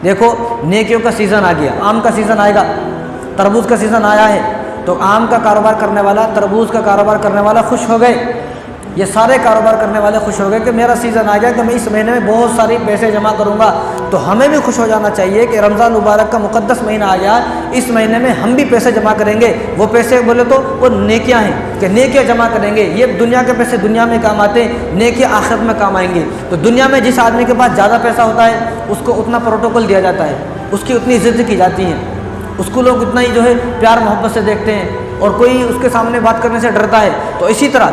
دیکھو نیکیوں کا سیزن آ گیا، آم کا سیزن آئے گا، تربوز کا سیزن آیا ہے، تو آم کا کاروبار کرنے والا، تربوز کا کاروبار کرنے والا خوش ہو گئے، یہ سارے کاروبار کرنے والے خوش ہو گئے کہ میرا سیزن آ گیا کہ میں اس مہینے میں بہت ساری پیسے جمع کروں گا۔ تو ہمیں بھی خوش ہو جانا چاہیے کہ رمضان مبارک کا مقدس مہینہ آ گیا، اس مہینے میں ہم بھی پیسے جمع کریں گے۔ وہ پیسے بولے تو وہ نیکیاں ہیں کہ نیکیاں جمع کریں گے، یہ دنیا کے پیسے دنیا میں کام آتے ہیں، نیکیاں آخرت میں کام آئیں گے۔ تو دنیا میں جس آدمی کے پاس زیادہ پیسہ ہوتا ہے اس کو اتنا پروٹوکول دیا جاتا ہے، اس کی اتنی عزت کی جاتی ہے، اس کو لوگ اتنا ہی جو ہے پیار محبت سے دیکھتے ہیں، اور کوئی اس کے سامنے بات کرنے سے ڈرتا ہے۔ تو اسی طرح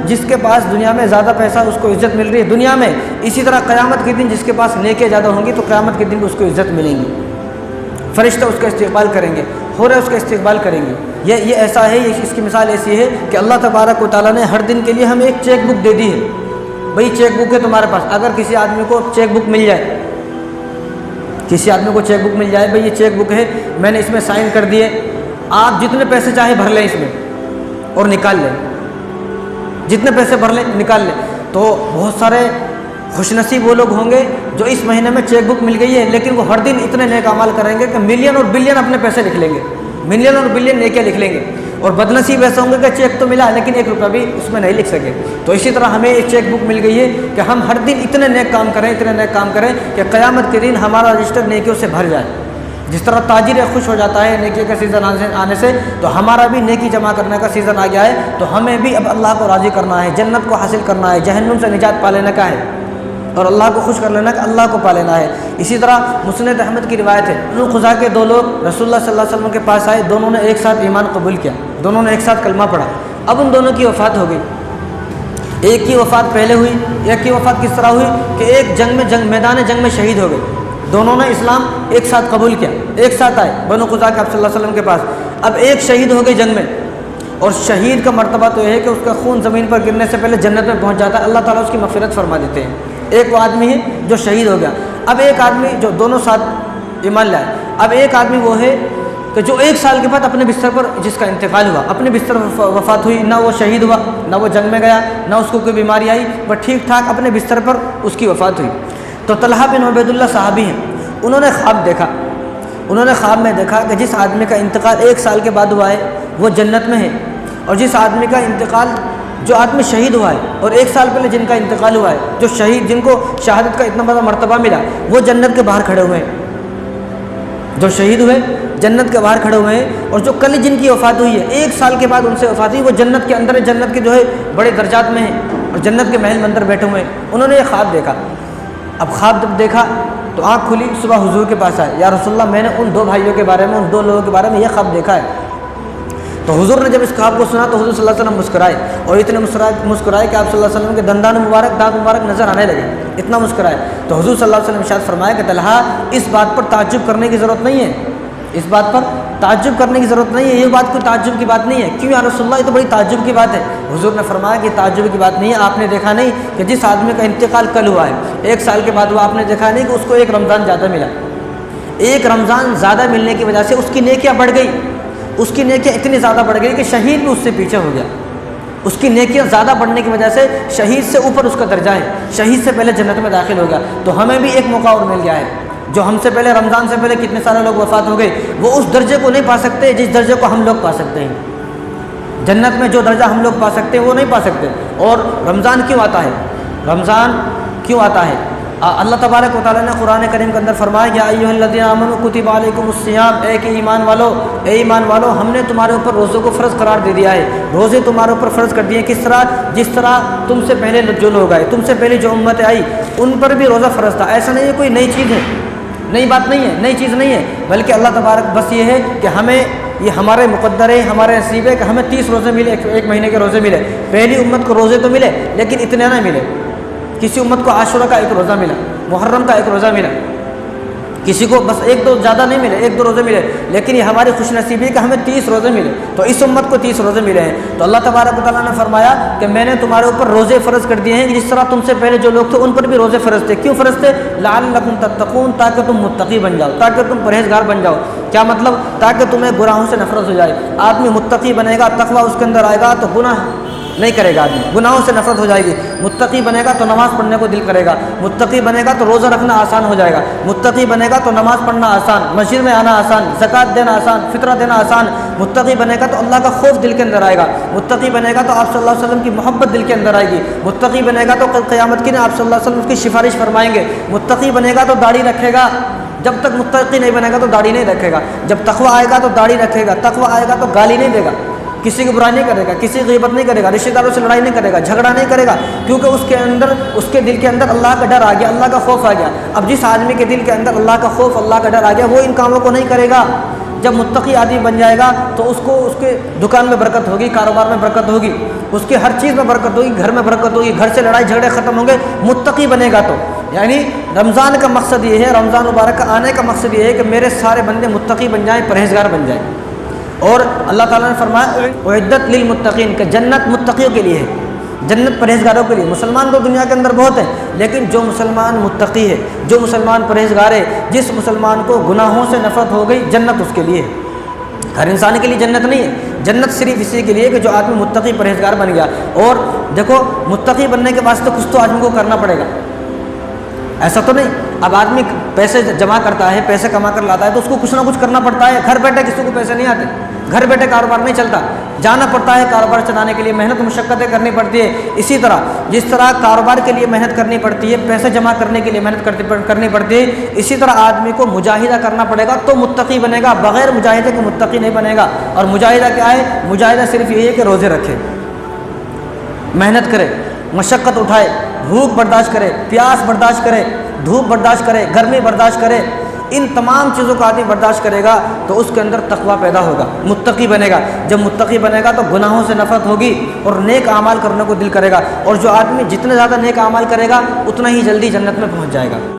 جس کے پاس دنیا میں زیادہ پیسہ اس کو عزت مل رہی ہے دنیا میں، اسی طرح قیامت کے دن جس کے پاس نیکیاں زیادہ ہوں گی تو قیامت کے دن اس کو عزت ملیں گی، فرشتہ اس کا استقبال کریں گے، حوریں اس کا استقبال کریں گے۔ یہ ایسا ہے، اس کی مثال ایسی ہے کہ اللہ تبارک و تعالیٰ نے ہر دن کے لیے ہمیں ایک چیک بک دے دی ہے، بھئی چیک بک ہے تمہارے پاس۔ اگر کسی آدمی کو چیک بک مل جائے، کسی آدمی کو چیک بک مل جائے، بھئی یہ چیک بک ہے، میں نے اس میں سائن کر دیے، آپ جتنے پیسے چاہے بھر لیں اس میں اور نکال لیں، جتنے پیسے بھر لیں نکال لیں۔ تو بہت سارے خوش نصیب وہ لوگ ہوں گے جو اس مہینے میں چیک بک مل گئی ہے، لیکن وہ ہر دن اتنے نیک اعمال کریں گے کہ ملین اور بلین اپنے پیسے لکھ لیں گے، ملین اور بلین نیکیاں لکھ لیں گے۔ اور بد نصیب ایسے ہوں گے کہ چیک تو ملا لیکن 1 روپیہ بھی اس میں نہیں لکھ سکے۔ تو اسی طرح ہمیں ایک چیک بک مل گئی ہے کہ ہم ہر دن اتنے نیک کام کریں، اتنے نیک کام کریں کہ قیامت کے دن ہمارا رجسٹر نیکیوں سے بھر جائے۔ جس طرح تاجر خوش ہو جاتا ہے نیکی کا سیزن آنے سے، تو ہمارا بھی نیکی جمع کرنے کا سیزن آ گیا ہے، تو ہمیں بھی اب اللہ کو راضی کرنا ہے، جنت کو حاصل کرنا ہے، جہنم سے نجات پا لینے کا ہے، اور اللہ کو خوش کر لینا کہ اللہ کو پا لینا ہے۔ اسی طرح مسند احمد کی روایت ہے، بنو خزاعہ کے 2 لوگ رسول اللہ صلی اللہ علیہ وسلم کے پاس آئے، دونوں نے ایک ساتھ ایمان قبول کیا، دونوں نے ایک ساتھ کلمہ پڑھا۔ اب ان دونوں کی وفات ہو گئی، ایک کی وفات پہلے ہوئی، ایک کی وفات کس طرح ہوئی کہ ایک میدان جنگ میں شہید ہو گئے۔ دونوں نے اسلام ایک ساتھ قبول کیا، ایک ساتھ آئے بنو خزاعہ کے آپ صلی اللہ علیہ وسلم کے پاس۔ اب ایک شہید ہو گئی جنگ میں، اور شہید کا مرتبہ تو یہ ہے کہ اس کا خون زمین پر گرنے سے پہلے جنت میں پہنچ جاتا ہے، اللہ تعالیٰ اس کی مغفرت فرما دیتے ہیں۔ ایک وہ آدمی ہے جو شہید ہو گیا۔ اب ایک آدمی جو دونوں ساتھ ایمان لائے، اب ایک آدمی وہ ہے کہ جو 1 سال کے بعد اپنے بستر پر جس کا انتقال ہوا، اپنے بستر پر وفات ہوئی، نہ وہ شہید ہوا، نہ وہ جنگ میں گیا، نہ اس کو کوئی بیماری آئی، وہ ٹھیک ٹھاک اپنے بستر پر اس کی وفات ہوئی۔ تو طلحہ بن عبید اللہ صحابی ہیں، انہوں نے خواب دیکھا، انہوں نے خواب میں دیکھا کہ جس آدمی کا انتقال 1 سال کے بعد ہوا ہے وہ جنت میں ہے، اور جس آدمی کا انتقال، جو آدمی شہید ہوا ہے اور 1 سال پہلے جن کا انتقال ہوا ہے، جو شہید، جن کو شہادت کا اتنا بڑا مرتبہ ملا، وہ جنت کے باہر کھڑے ہوئے ہیں، جو شہید ہوئے جنت کے باہر کھڑے ہوئے ہیں، اور جو کل جن کی وفات ہوئی ہے 1 سال کے بعد ان سے وفات ہوئی، وہ جنت کے اندر، جنت کے جو ہے بڑے درجات میں ہیں اور جنت کے محل میں اندر بیٹھے ہوئے ہیں۔ انہوں نے یہ خواب دیکھا۔ اب خواب جب دیکھا تو آنکھ کھلی، صبح حضور کے پاس آئے، یا رسول اللہ میں نے ان 2 بھائیوں کے بارے میں، ان 2 لوگوں کے بارے میں یہ خواب دیکھا ہے۔ تو حضور نے جب اس خواب کو سنا تو حضور صلی اللہ علیہ وسلم مسکرائے، اور اتنے مسکرائے کہ آپ صلی اللہ علیہ وسلم کے دندان مبارک، دانت مبارک نظر آنے لگے، اتنا مسکرائے۔ تو حضور صلی اللہ علیہ وسلم ارشاد فرمایا کہ طلحہ اس بات پر تعجب کرنے کی ضرورت نہیں ہے، اس بات پر تعجب کرنے کی ضرورت نہیں ہے، یہ بات کوئی تعجب کی بات نہیں ہے۔ کیوں یا رسول اللہ، یہ تو بڑی تعجب کی بات ہے۔ حضور نے فرمایا کہ تعجب کی بات نہیں ہے، آپ نے دیکھا نہیں کہ جس آدمی کا انتقال کل ہوا ہے 1 سال کے بعد ہوا، آپ نے دیکھا نہیں کہ اس کو 1 رمضان زیادہ ملا، 1 رمضان زیادہ ملنے کی وجہ سے اس کی نیکیاں بڑھ گئی، اس کی نیکیاں اتنی زیادہ بڑھ گئی کہ شہید بھی اس سے پیچھے ہو گیا۔ اس کی نیکیاں زیادہ بڑھنے کی وجہ سے شہید سے اوپر اس کا درجہ ہے، شہید سے پہلے جنت میں داخل ہو گیا۔ تو ہمیں بھی ایک موقع اور مل گیا ہے، جو ہم سے پہلے رمضان سے پہلے کتنے سارے لوگ وفات ہو گئے، وہ اس درجے کو نہیں پا سکتے جس درجے کو ہم لوگ پا سکتے ہیں۔ جنت میں جو درجہ ہم لوگ پا سکتے ہیں وہ نہیں پا سکتے۔ اور رمضان کیوں آتا ہے؟ رمضان کیوں آتا ہے؟ اللہ تبارک و تعالیٰ نے قرآن کریم کے اندر فرمایا، یا ایھا الذین آمنوا کتب علیکم الصیام، اے کہ ایمان والو ہم نے تمہارے اوپر روزوں کو فرض قرار دے دیا ہے، روزے تمہارے اوپر فرض کر دیے۔ کس طرح؟ جس طرح تم سے پہلے جو لوگ آئے، تم سے پہلے جو امتیں آئی ان پر بھی روزہ فرض تھا۔ ایسا نہیں ہے کوئی نئی چیز ہے، نئی بات نہیں ہے، نئی چیز نہیں ہے، بلکہ اللہ تبارک بس یہ ہے کہ ہمیں، یہ ہمارے مقدر ہے، ہمارے نصیب ہے کہ ہمیں 30 روزے ملے، 1 مہینے کے روزے ملے۔ پہلی امت کو روزے تو ملے لیکن اتنے نہ ملے، کسی امت کو عاشورہ کا 1 روزہ ملا، محرم کا 1 روزہ ملا، کسی کو بس 1-2 زیادہ نہیں ملے، 1-2 روزے ملے، لیکن یہ ہماری خوش نصیبی ہے کہ ہمیں 30 روزے ملے۔ تو اس امت کو 30 روزے ملے ہیں۔ تو اللہ تبارک و تعالیٰ نے فرمایا کہ میں نے تمہارے اوپر روزے فرض کر دیے ہیں، جس طرح تم سے پہلے جو لوگ تھے ان پر بھی روزے فرض تھے۔ کیوں فرض تھے؟ لعلکم تتقون، تاکہ تم متقی بن جاؤ، تاکہ تم پرہیزگار بن جاؤ۔ کیا مطلب؟ تاکہ تمہیں گناہوں سے نفرت ہو جائے۔ آدمی متقی بنے گا، تقویٰ اس کے اندر آئے گا تو گناہ نہیں کرے گا آدمی، گناہوں سے نفرت ہو جائے گی۔ متقی بنے گا تو نماز پڑھنے کو دل کرے گا، متقی بنے گا تو روزہ رکھنا آسان ہو جائے گا، متقی بنے گا تو نماز پڑھنا آسان، مسجد میں آنا آسان، زکوٰۃ دینا آسان، فطرہ دینا آسان۔ متقی بنے گا تو اللہ کا خوف دل کے اندر آئے گا، متقی بنے گا تو آپ صلی اللہ علیہ وسلم کی محبت دل کے اندر آئے گی، متقی بنے گا تو کل قیامت کے دن آپ صلی اللہ علیہ وسلم کی سفارش فرمائیں گے، متقی بنے گا تو داڑھی رکھے گا۔ جب تک متقی نہیں بنے گا تو داڑھی نہیں رکھے گا، جب تقویٰ آئے گا تو داڑھی رکھے گا، تقویٰ آئے گا تو گالی نہیں دے گا، کسی کی برائی نہیں کرے گا، کسی کی غیبت نہیں کرے گا، رشتہ داروں سے لڑائی نہیں کرے گا، جھگڑا نہیں کرے گا، کیونکہ اس کے دل کے اندر اللہ کا ڈر آ گیا، اللہ کا خوف آ گیا۔ اب جس آدمی کے دل کے اندر اللہ کا خوف، اللہ کا ڈر آ گیا، وہ ان کاموں کو نہیں کرے گا۔ جب متقی آدمی بن جائے گا تو اس کے دکان میں برکت ہوگی، کاروبار میں برکت ہوگی، اس کی ہر چیز میں برکت ہوگی، گھر میں برکت ہوگی، گھر سے لڑائی جھگڑے ختم ہوں گے متقی بنے گا تو۔ یعنی رمضان کا مقصد یہ ہے، رمضان مبارک کا آنے کا مقصد یہ ہے کہ میرے سارے بندے متقی بن جائیں، پرہیزگار بن جائیں۔ اور اللہ تعالیٰ نے فرمایا اعدت للمتقین کہ جنت متقیوں کے لیے ہے، جنت پرہیزگاروں کے لیے۔ مسلمان تو دنیا کے اندر بہت ہیں، لیکن جو مسلمان متقی ہے، جو مسلمان پرہیزگار ہے، جس مسلمان کو گناہوں سے نفرت ہو گئی، جنت اس کے لیے ہے۔ ہر انسان کے لیے جنت نہیں ہے، جنت صرف اسی کے لیے کہ جو آدمی متقی پرہیزگار بن گیا۔ اور دیکھو متقی بننے کے واسطے کچھ تو آدمی کو کرنا پڑے گا، ایسا تو نہیں اب آدمی پیسے جمع کرتا ہے، پیسے کما کر لاتا ہے تو اس کو کچھ نہ کچھ کرنا پڑتا ہے۔ گھر بیٹھے کسی کو پیسے نہیں آتے، گھر بیٹھے کاروبار نہیں چلتا، جانا پڑتا ہے کاروبار چلانے کے لیے، محنت مشقتیں کرنی پڑتی ہے۔ اسی طرح جس طرح کاروبار کے لیے محنت کرنی پڑتی ہے، پیسے جمع کرنے کے لیے محنت کرنی پڑتی ہے، اسی طرح آدمی کو مجاہدہ کرنا پڑے گا تو متقی بنے گا، بغیر مجاہدے کے متقی نہیں بنے گا۔ اور مجاہدہ کیا ہے؟ مجاہدہ صرف یہی ہے کہ روزے رکھے، محنت کرے، مشقت اٹھائے، بھوک برداشت کرے، پیاس برداشت کرے، دھوپ برداشت کرے، گرمی برداشت کرے، ان تمام چیزوں کو آدمی برداشت کرے گا تو اس کے اندر تقویٰ پیدا ہوگا، متقی بنے گا۔ جب متقی بنے گا تو گناہوں سے نفرت ہوگی اور نیک اعمال کرنے کو دل کرے گا، اور جو آدمی جتنے زیادہ نیک اعمال کرے گا اتنا ہی جلدی جنت میں پہنچ جائے گا۔